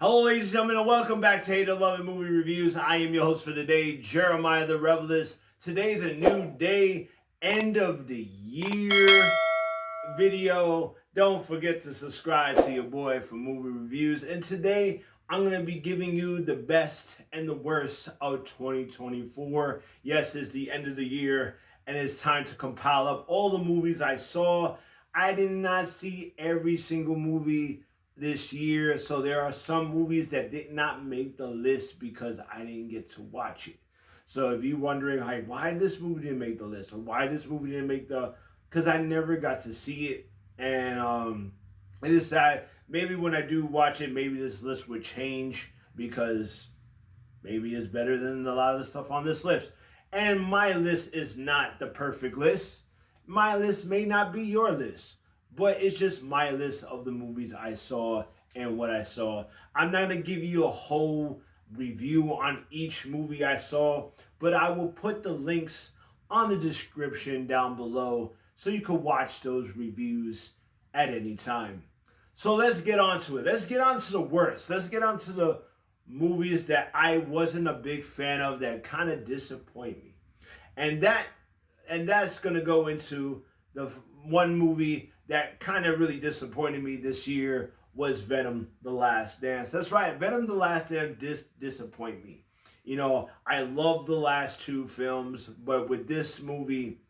Hello, ladies and gentlemen, and welcome back to Hate or Love It Movie Reviews. I am your host for today, Jeremiah the Revelist. Today's a new day, end of the year video. Don't forget to subscribe to your boy for movie reviews. And today, I'm going to be giving you the best and the worst of 2024. Yes, it's the end of the year, and it's time to compile up all the movies I saw. I did not see every single movie this year, so there are some movies that did not make the list because I didn't get to watch it. So if you're wondering like why this movie didn't make the list or why this movie didn't make the, because I never got to see it, and it is sad. Maybe when I do watch it, maybe this list would change because maybe it's better than a lot of the stuff on this list. And my list is not the perfect list. My list may not be your list, but it's just my list of the movies I saw and what I saw. I'm not going to give you a whole review on each movie I saw, but I will put the links on the description down below so you can watch those reviews at any time. So let's get on to it. Let's get on to the worst. Let's get on to the movies that I wasn't a big fan of that kind of disappoint me. And that's going to go into the one movie that kind of really disappointed me this year was Venom: The Last Dance. That's right, Venom: The Last Dance disappointed me. You know, I love the last two films, but with this movie,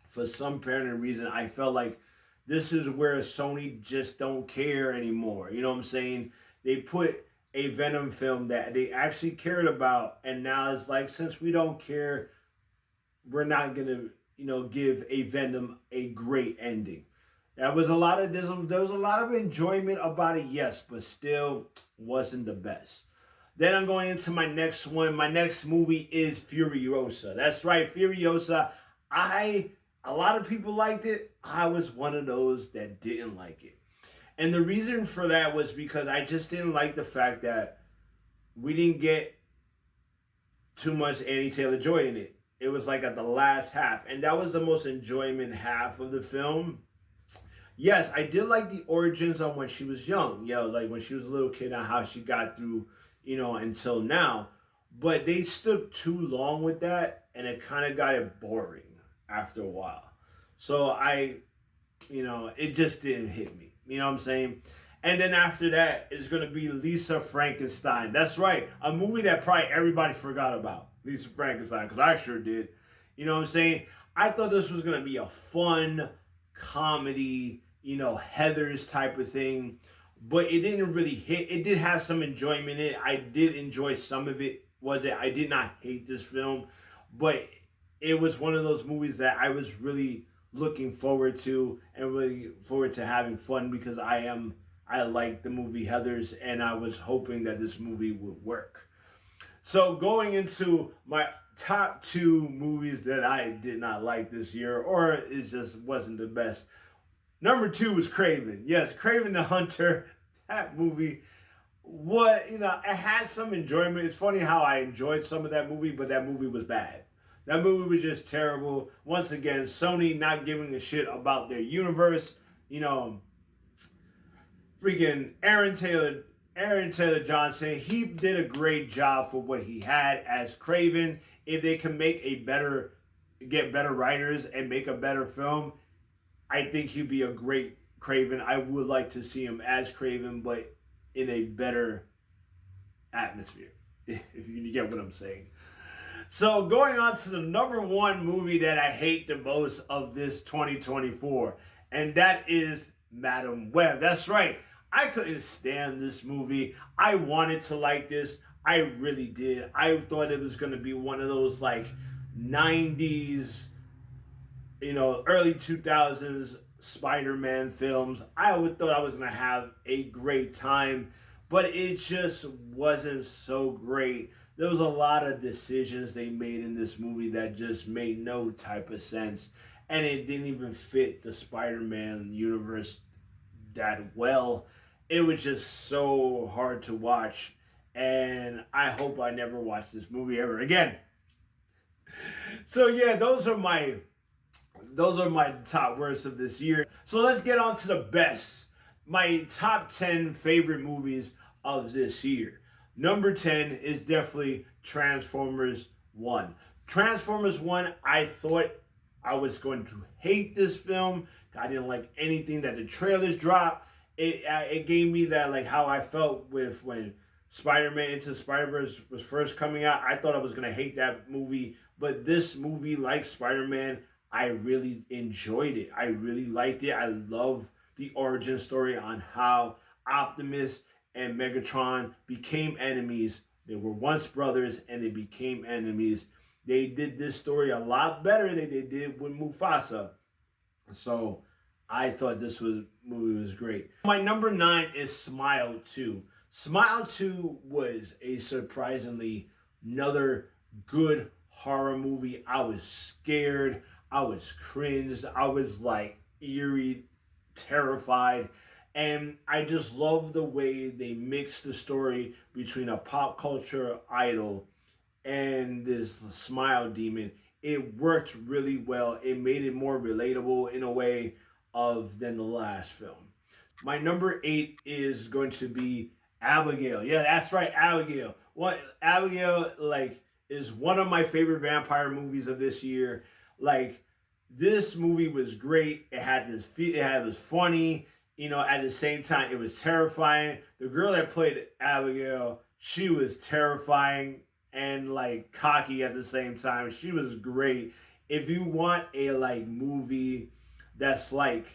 for some apparent reason, I felt like this is where Sony just don't care anymore. You know what I'm saying? They put a Venom film that they actually cared about, and now it's like, since we don't care, we're not gonna, give a Venom a great ending. There was a lot of enjoyment about it, yes, but still wasn't the best. Then I'm going into my next one. My next movie is Furiosa. That's right, Furiosa. A lot of people liked it. I was one of those that didn't like it. And the reason for that was because I just didn't like the fact that we didn't get too much Annie Taylor-Joy in it. It was like at the last half, and that was the most enjoyment half of the film. Yes, I did like the origins on when she was young, like when she was a little kid and how she got through, until now. But they stood too long with that, and it kind of got it boring after a while. So it just didn't hit me. You know what I'm saying? And then after that is going to be Lisa Frankenstein. That's right, a movie that probably everybody forgot about. Lisa Frankenstein, because I sure did. You know what I'm saying? I thought this was going to be a fun comedy, Heather's type of thing, but it didn't really hit. It did have some enjoyment in it. I did enjoy some of it. I did not hate this film, but it was one of those movies that I was really looking forward to and really forward to having fun because I like the movie Heathers, and I was hoping that this movie would work. So going into my top two movies that I did not like this year, or it just wasn't the best. Number two was Kraven. Yes, Kraven the Hunter. That movie, it had some enjoyment. It's funny how I enjoyed some of that movie, but that movie was bad. That movie was just terrible. Once again, Sony not giving a shit about their universe. Freaking Aaron Taylor Johnson, he did a great job for what he had as Kraven. If they can get better writers and make a better film, I think he'd be a great Kraven. I would like to see him as Kraven, but in a better atmosphere, if you get what I'm saying. So going on to the number one movie that I hate the most of this 2024, and that is Madam Web. That's right. I couldn't stand this movie. I wanted to like this. I really did. I thought it was going to be one of those like 90s, early 2000s Spider-Man films. I thought I was going to have a great time, but it just wasn't so great. There was a lot of decisions they made in this movie that just made no type of sense, and it didn't even fit the Spider-Man universe that well. It was just so hard to watch, and I hope I never watch this movie ever again. So yeah, those are my top worst of this year. So let's get on to the best. My top 10 favorite movies of this year. Number 10 is definitely Transformers 1. Transformers 1, I thought I was going to hate this film. I didn't like anything that the trailers dropped. It gave me that, like, how I felt with when Spider-Man Into the Spider-Verse was first coming out. I thought I was gonna hate that movie, but this movie, like Spider-Man, I really enjoyed it. I really liked it. I love the origin story on how Optimus and Megatron became enemies. They were once brothers and they became enemies. They did this story a lot better than they did with Mufasa. So I thought this movie was great. My number 9 is Smile 2. Smile 2 was a surprisingly another good horror movie. I was scared. I was cringed. I was like eerie, terrified. And I just love the way they mixed the story between a pop culture idol and this smile demon. It worked really well. It made it more relatable in a way of than the last film. My number 8 is going to be Abigail. Yeah, that's right, Abigail. What Abigail like is one of my favorite vampire movies of this year. Like this movie was great. It was funny. You know, at the same time, it was terrifying. The girl that played Abigail, she was terrifying and like cocky at the same time. She was great. If you want a like movie that's like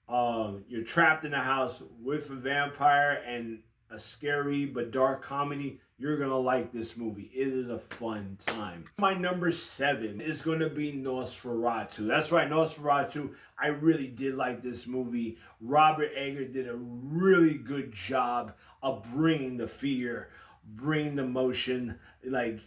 you're trapped in a house with a vampire and a scary but dark comedy, you're gonna like this movie. It is a fun time. My number 7 is gonna be Nosferatu. That's right, Nosferatu. I really did like this movie. Robert Eggers did a really good job of bringing the fear, bringing the motion. Like,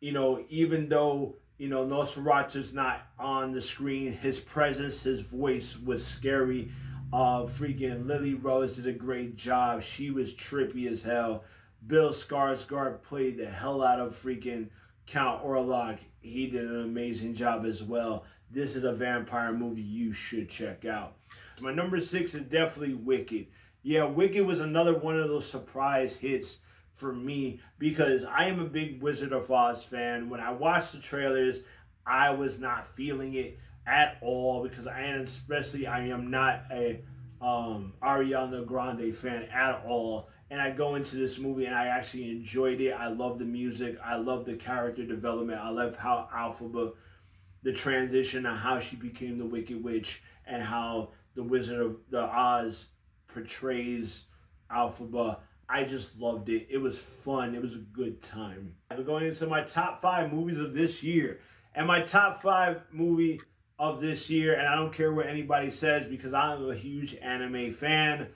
you know, even though Nosferatu's not on the screen, his presence, his voice was scary. Freaking Lily Rose did a great job. She was trippy as hell. Bill Skarsgård played the hell out of freaking Count Orlok. He did an amazing job as well. This is a vampire movie you should check out. My number 6 is definitely Wicked. Yeah, Wicked was another one of those surprise hits for me because I am a big Wizard of Oz fan. When I watched the trailers, I was not feeling it at all because I am not a Ariana Grande fan at all. And I go into this movie and I actually enjoyed it. I love the music. I love the character development. I love how Alphaba, the transition of how she became the Wicked Witch and how the Wizard of the Oz portrays Alphaba. I just loved it. It was fun. It was a good time. We're going into my top 5 movies of this year. And my top 5 movie of this year, and I don't care what anybody says because I'm a huge anime fan,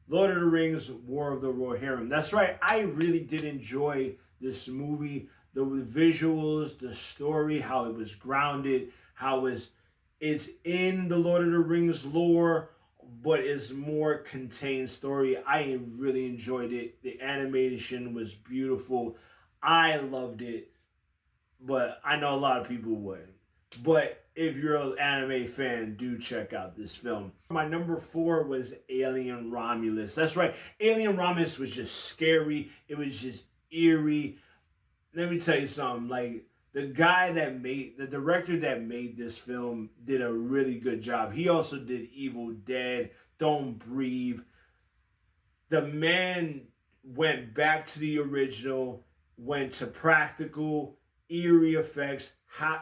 Lord of the Rings, War of the Rohirrim. That's right. I really did enjoy this movie. The visuals, the story, how it was grounded, how it's in the Lord of the Rings lore, but it's more contained story. I really enjoyed it. The animation was beautiful. I loved it, but I know a lot of people wouldn't. But if you're an anime fan, do check out this film. My number 4 was Alien Romulus. That's right. Alien Romulus was just scary. It was just eerie. Let me tell you something. Like, the director that made this film did a really good job. He also did Evil Dead, Don't Breathe. The man went back to the original, went to practical, eerie effects,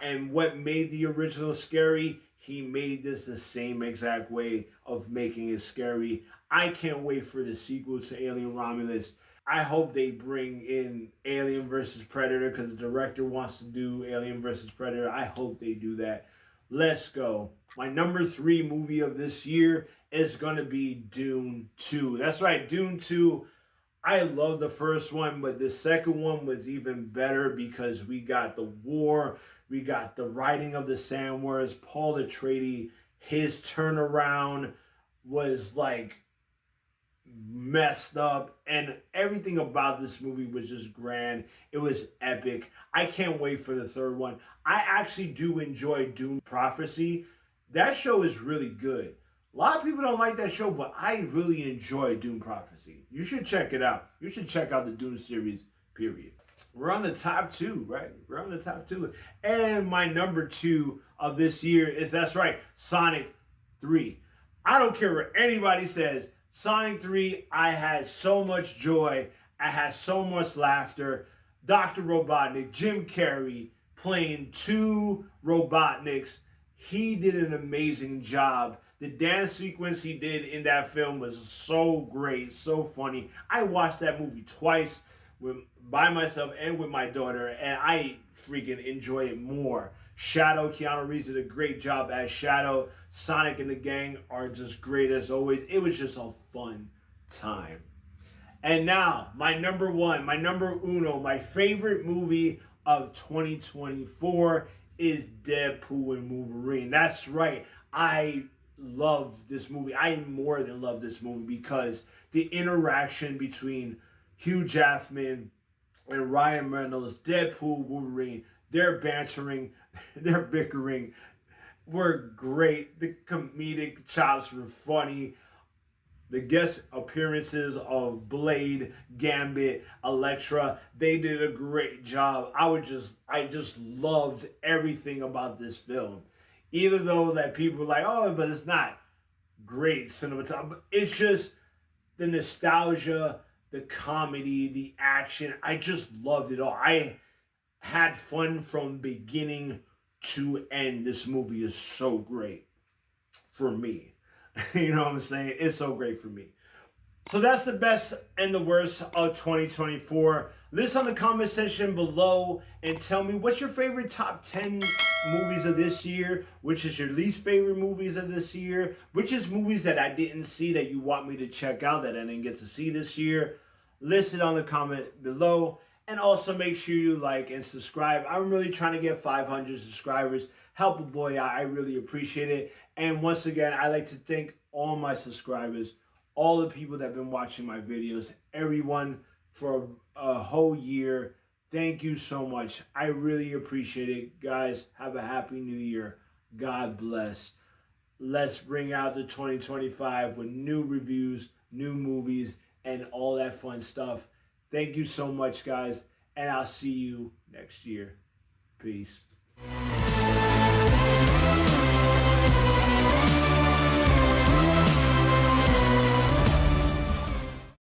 and what made the original scary, he made this the same exact way of making it scary. I can't wait for the sequel to Alien Romulus. I hope they bring in Alien vs. Predator because the director wants to do Alien vs. Predator. I hope they do that. Let's go. My number 3 movie of this year is going to be Dune 2. That's right, Dune 2. I love the first one, but the second one was even better because we got the war, we got the writing of the Sand Wars, Paul Atreides, his turnaround was like messed up, and everything about this movie was just grand. It was epic. I can't wait for the third one. I actually do enjoy Dune Prophecy. That show is really good. A lot of people don't like that show, but I really enjoy Dune Prophecy. You should check it out. You should check out the Dune series, period. We're on the top 2, right? We're on the top 2. And my number 2 of this year is, that's right, Sonic 3. I don't care what anybody says. Sonic 3, I had so much joy. I had so much laughter. Dr. Robotnik, Jim Carrey, playing 2 Robotniks. He did an amazing job. The dance sequence he did in that film was so great, so funny. I watched that movie twice by myself and with my daughter, and I freaking enjoy it more. Shadow, Keanu Reeves did a great job as Shadow. Sonic and the gang are just great as always. It was just a fun time. And now, my number 1, my number uno, my favorite movie of 2024 is Deadpool and Wolverine. That's right. I love this movie. I more than love this movie because the interaction between Hugh Jackman and Ryan Reynolds, Deadpool, Wolverine, their bantering, their bickering were great. The comedic chops were funny. The guest appearances of Blade, Gambit, Elektra, they did a great job. I just loved everything about this film. Even though that people were like, oh, but it's not great cinematography. It's just the nostalgia, the comedy, the action. I just loved it all. I had fun from beginning to end. This movie is so great for me. You know what I'm saying? It's so great for me. So that's the best and the worst of 2024. List on the comment section below and tell me what's your favorite top 10 movies of this year, which is your least favorite movies of this year, which is movies that I didn't see that you want me to check out that I didn't get to see this year. List it on the comment below. And also make sure you like and subscribe. I'm really trying to get 500 subscribers. Help a boy out. I really appreciate it. And once again, I'd like to thank all my subscribers, all the people that have been watching my videos, everyone for a whole year. Thank you so much. I really appreciate it. Guys, have a happy new year. God bless. Let's bring out the 2025 with new reviews, new movies, and all that fun stuff. Thank you so much, guys, and I'll see you next year. Peace.